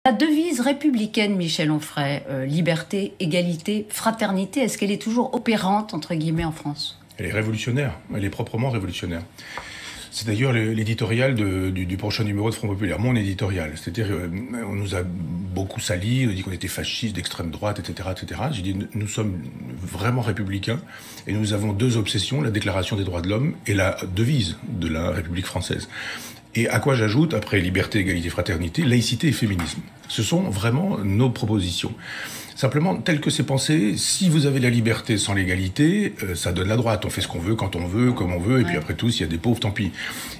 La devise républicaine, Michel Onfray, liberté, égalité, fraternité, est-ce qu'elle est toujours opérante, entre guillemets, en France? Elle est révolutionnaire, elle est proprement révolutionnaire. C'est d'ailleurs l'éditorial du prochain numéro de Front Populaire, mon éditorial. C'est-à-dire, on nous a beaucoup sali, on a dit qu'on était fascistes, d'extrême droite, etc., etc. J'ai dit, nous sommes vraiment républicains et nous avons deux obsessions, la Déclaration des droits de l'homme et la devise de la République française. Et à quoi j'ajoute, après liberté, égalité, fraternité, laïcité et féminisme. Ce sont vraiment nos propositions. Simplement, tel que c'est pensé, si vous avez la liberté sans l'égalité, ça donne la droite. On fait ce qu'on veut, quand on veut, comme on veut, et puis après tout, s'il y a des pauvres, tant pis.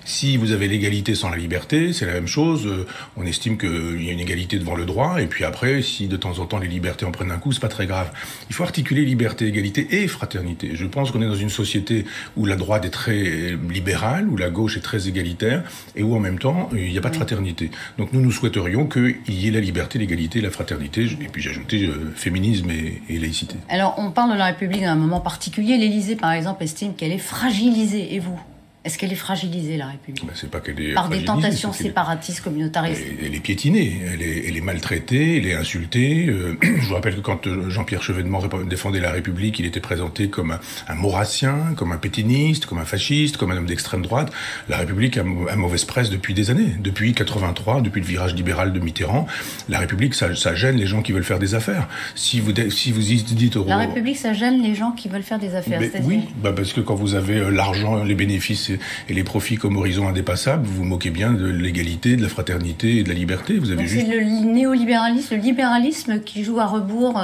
Si vous avez l'égalité sans la liberté, c'est la même chose. On estime qu'il y a une égalité devant le droit, et puis après, si de temps en temps les libertés en prennent un coup, c'est pas très grave. Il faut articuler liberté, égalité et fraternité. Je pense qu'on est dans une société où la droite est très libérale, où la gauche est très égalitaire, et où en même temps, il n'y a pas de fraternité. Donc nous souhaiterions qu'il y ait la liberté, l'égalité et la fraternité, et puis j'ai ajouté féminisme et laïcité. Alors, on parle de la République à un moment particulier. L'Élysée, par exemple, estime qu'elle est fragilisée. Et vous? Est-ce qu'elle est fragilisée, la République? C'est pas qu'elle est par des tentations séparatistes, communautaristes. Elle est piétinée, elle est maltraitée, elle est insultée. Je vous rappelle que quand Jean-Pierre Chevènement défendait la République, il était présenté comme un maurassien, comme un pétiniste, comme un fasciste, comme un homme d'extrême droite. La République a mauvaise presse depuis des années. Depuis 83, depuis le virage libéral de Mitterrand, la République, ça gêne les gens qui veulent faire des affaires. Si vous dites La République, ça gêne les gens qui veulent faire des affaires, c'est-à-dire? Oui, parce que quand vous avez l'argent, les bénéfices et les profits comme horizon indépassable, vous vous moquez bien de l'égalité, de la fraternité et de la liberté. Vous avez C'est le néolibéralisme, le libéralisme qui joue à rebours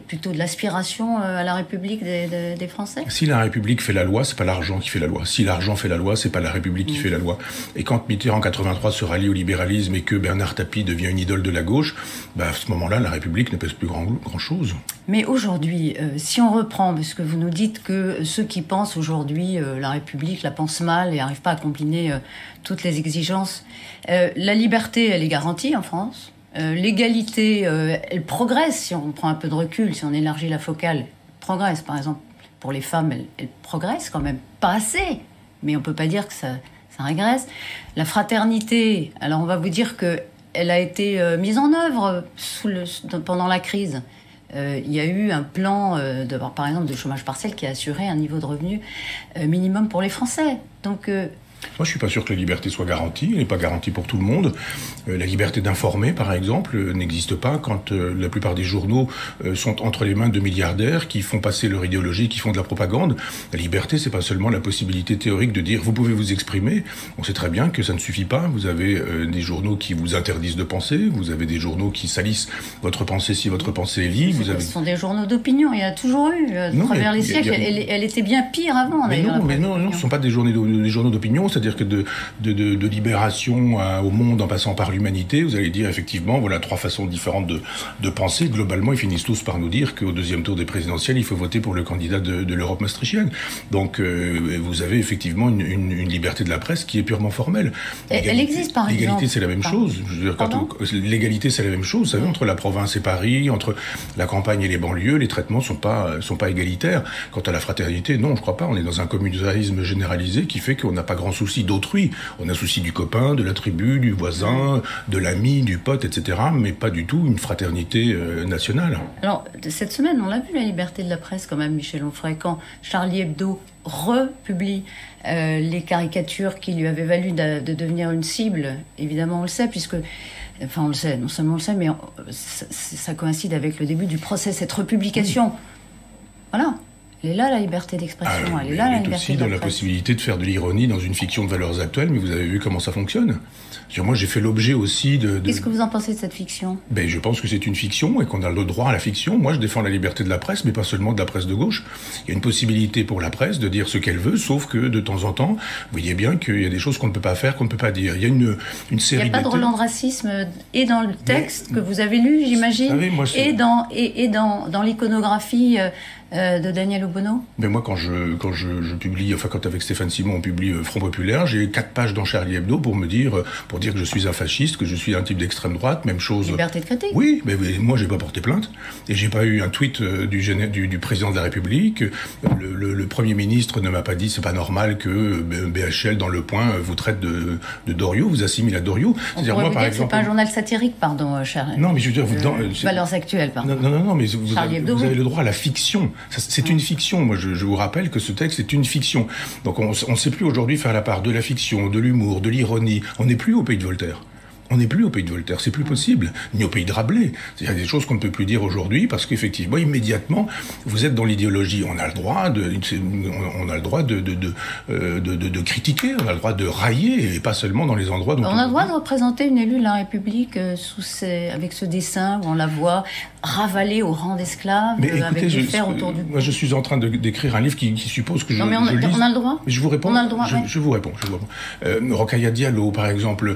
plutôt de l'aspiration à la République des Français. Si la République fait la loi, c'est pas l'argent qui fait la loi. Si l'argent fait la loi, c'est pas la République qui fait la loi. Et quand Mitterrand en 83 se rallie au libéralisme et que Bernard Tapie devient une idole de la gauche, à ce moment-là, la République ne pèse plus grand-chose. Mais aujourd'hui, si on reprend, parce que vous nous dites que ceux qui pensent aujourd'hui la République la pensent mal et n'arrivent pas à combiner toutes les exigences, la liberté, elle est garantie en France. L'égalité, elle progresse si on prend un peu de recul, si on élargit la focale. Elle progresse, par exemple, pour les femmes, elle progresse quand même. Pas assez, mais on peut pas dire que ça régresse. La fraternité, alors on va vous dire qu'elle a été mise en œuvre pendant la crise. Il y a eu un plan, par exemple, de chômage partiel qui a assuré un niveau de revenu minimum pour les Français. Donc... Moi, je suis pas sûr que la liberté soit garantie. Elle n'est pas garantie pour tout le monde. La liberté d'informer, par exemple, n'existe pas quand la plupart des journaux sont entre les mains de milliardaires qui font passer leur idéologie, qui font de la propagande. La liberté, c'est pas seulement la possibilité théorique de dire vous pouvez vous exprimer. On sait très bien que ça ne suffit pas. Vous avez des journaux qui vous interdisent de penser. Vous avez des journaux qui salissent votre pensée si votre pensée est libre. Ce sont des journaux d'opinion. Il y a toujours eu, à travers les siècles. Elle était bien pire avant. Mais non, ce ne sont pas des journaux d'opinion. C'est-à-dire que de Libération au Monde en passant par l'Humanité, vous allez dire effectivement, voilà 3 façons différentes de penser. Globalement, ils finissent tous par nous dire qu'au 2e tour des présidentielles, il faut voter pour le candidat de l'Europe maastrichtienne. Donc vous avez effectivement une liberté de la presse qui est purement formelle. Elle existe par exemple. L'égalité, c'est la même chose. Je veux dire, l'égalité, c'est la même chose. Vous savez, entre la province et Paris, entre la campagne et les banlieues, les traitements sont pas égalitaires. Quant à la fraternité, non, je crois pas. On est dans un communautarisme généralisé qui fait qu'on n'a pas grand souci d'autrui. On a souci du copain, de la tribu, du voisin, de l'ami, du pote, etc. Mais pas du tout une fraternité nationale. Alors, cette semaine, on l'a vu, la liberté de la presse quand même, Michel Onfray, quand Charlie Hebdo republie les caricatures qui lui avaient valu de devenir une cible. Évidemment, on le sait, puisque... Enfin, on le sait, non seulement on le sait, mais ça coïncide avec le début du procès, cette republication. Voilà. Elle est là, la liberté d'expression. Elle est là, la liberté de la presse. Elle est aussi dans la possibilité de faire de l'ironie dans une fiction de valeurs actuelles, mais vous avez vu comment ça fonctionne. Moi, j'ai fait l'objet aussi de... Qu'est-ce que vous en pensez de cette fiction ? Je pense que c'est une fiction et qu'on a le droit à la fiction. Moi, je défends la liberté de la presse, mais pas seulement de la presse de gauche. Il y a une possibilité pour la presse de dire ce qu'elle veut, sauf que de temps en temps, vous voyez bien qu'il y a des choses qu'on ne peut pas faire, qu'on ne peut pas dire. Il y a une série... Il n'y a pas de relent de racisme et dans le texte que vous avez lu, j'imagine, et dans l'iconographie de Daniel Obono? Mais moi, quand je publie, enfin quand avec Stéphane Simon on publie Front Populaire, j'ai 4 pages dans Charlie Hebdo pour dire que je suis un fasciste, que je suis un type d'extrême droite, même chose. Liberté de critique. Oui, mais moi j'ai pas porté plainte et j'ai pas eu un tweet du président de la République. Le Premier ministre ne m'a pas dit c'est pas normal que BHL dans Le Point vous traite de Doriot, vous assimile à Doriot. C'est-à-dire moi par exemple. C'est pas un journal satirique, pardon, cher. Non, mais je veux dire Valeurs Actuelles, pardon. Non, mais vous avez le droit à la fiction. C'est une fiction. Moi, je vous rappelle que ce texte est une fiction. Donc, on ne sait plus aujourd'hui faire la part de la fiction, de l'humour, de l'ironie. On n'est plus au pays de Voltaire. On n'est plus au pays de Voltaire, c'est plus possible, ni au pays de Rabelais. Il y a des choses qu'on ne peut plus dire aujourd'hui parce qu'effectivement, immédiatement, vous êtes dans l'idéologie. On a le droit de critiquer, on a le droit de railler, et pas seulement dans les endroits dont on a le droit de représenter une élue de la République avec ce dessin où on la voit ravalée au rang d'esclave, avec des fers autour du cou. Moi, je suis en train d'écrire un livre qui suppose que non, mais on a le droit. Mais je vous réponds. On a le droit. Je vous réponds. Rokhaya Diallo, par exemple,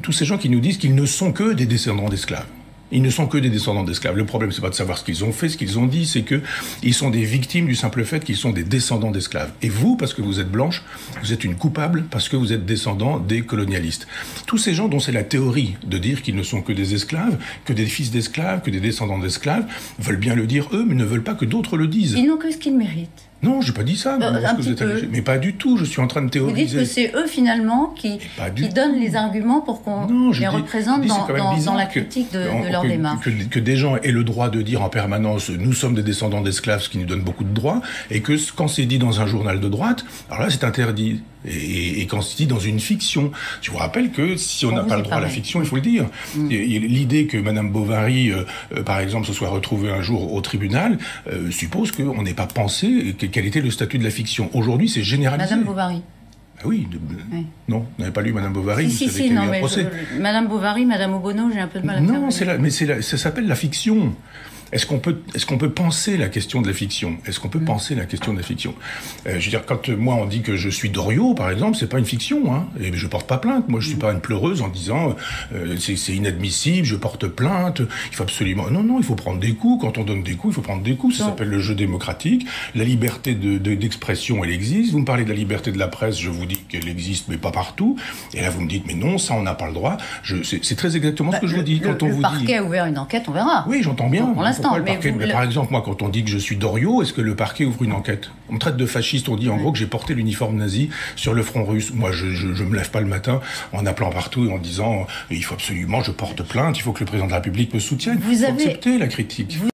tous ces gens qui nous disent qu'ils ne sont que des descendants d'esclaves. Ils ne sont que des descendants d'esclaves. Le problème, c'est pas de savoir ce qu'ils ont fait, ce qu'ils ont dit, c'est que ils sont des victimes du simple fait qu'ils sont des descendants d'esclaves. Et vous, parce que vous êtes blanche, vous êtes une coupable parce que vous êtes descendant des colonialistes. Tous ces gens dont c'est la théorie de dire qu'ils ne sont que des esclaves, que des fils d'esclaves, que des descendants d'esclaves, veulent bien le dire eux, mais ne veulent pas que d'autres le disent. Ils n'ont que ce qu'ils méritent. Non, j'ai pas dit ça. Mais pas du tout. Je suis en train de théoriser. Vous dites que c'est eux finalement qui donnent les arguments pour qu'on les représente dans la critique de leur démarche. Que des gens aient le droit de dire en permanence nous sommes des descendants d'esclaves, ce qui nous donne beaucoup de droits, et que quand c'est dit dans un journal de droite, alors là c'est interdit. Et quand c'est dit dans une fiction, je vous rappelle que si on n'a pas le droit à la fiction, il faut le dire. L'idée que Madame Bovary, par exemple, se soit retrouvée un jour au tribunal, suppose qu'on n'ait pas pensé quel était le statut de la fiction. Aujourd'hui, c'est généralisé. Madame Bovary. Ah oui, non, vous n'avez pas lu Madame Bovary, si, non, mais Madame Bovary, Madame Obono, j'ai un peu de mal à faire. Non, ça s'appelle la fiction. Est-ce qu'on peut penser la question de la fiction? Est-ce qu'on peut penser la question de la fiction? Je veux dire, quand moi on dit que je suis Doriot, par exemple, c'est pas une fiction, hein. Et je porte pas plainte. Moi, je suis pas une pleureuse en disant c'est inadmissible, je porte plainte. Il faut absolument non, il faut prendre des coups. Quand on donne des coups, il faut prendre des coups. Ça s'appelle le jeu démocratique. La liberté d'expression, elle existe. Vous me parlez de la liberté de la presse, je vous dis qu'elle existe, mais pas partout. Et là, vous me dites mais non, ça on n'a pas le droit. C'est très exactement ce que je vous dis. Quand on vous dit. Le parquet a ouvert une enquête, on verra. Oui, j'entends bien. Pour l'instant. Mais par exemple, moi, quand on dit que je suis Doriot, est-ce que le parquet ouvre une enquête? On me traite de fasciste, on dit en gros que j'ai porté l'uniforme nazi sur le front russe. Moi, je me lève pas le matin en appelant partout et en disant il faut absolument, je porte plainte, il faut que le président de la République me soutienne. Vous acceptez la critique.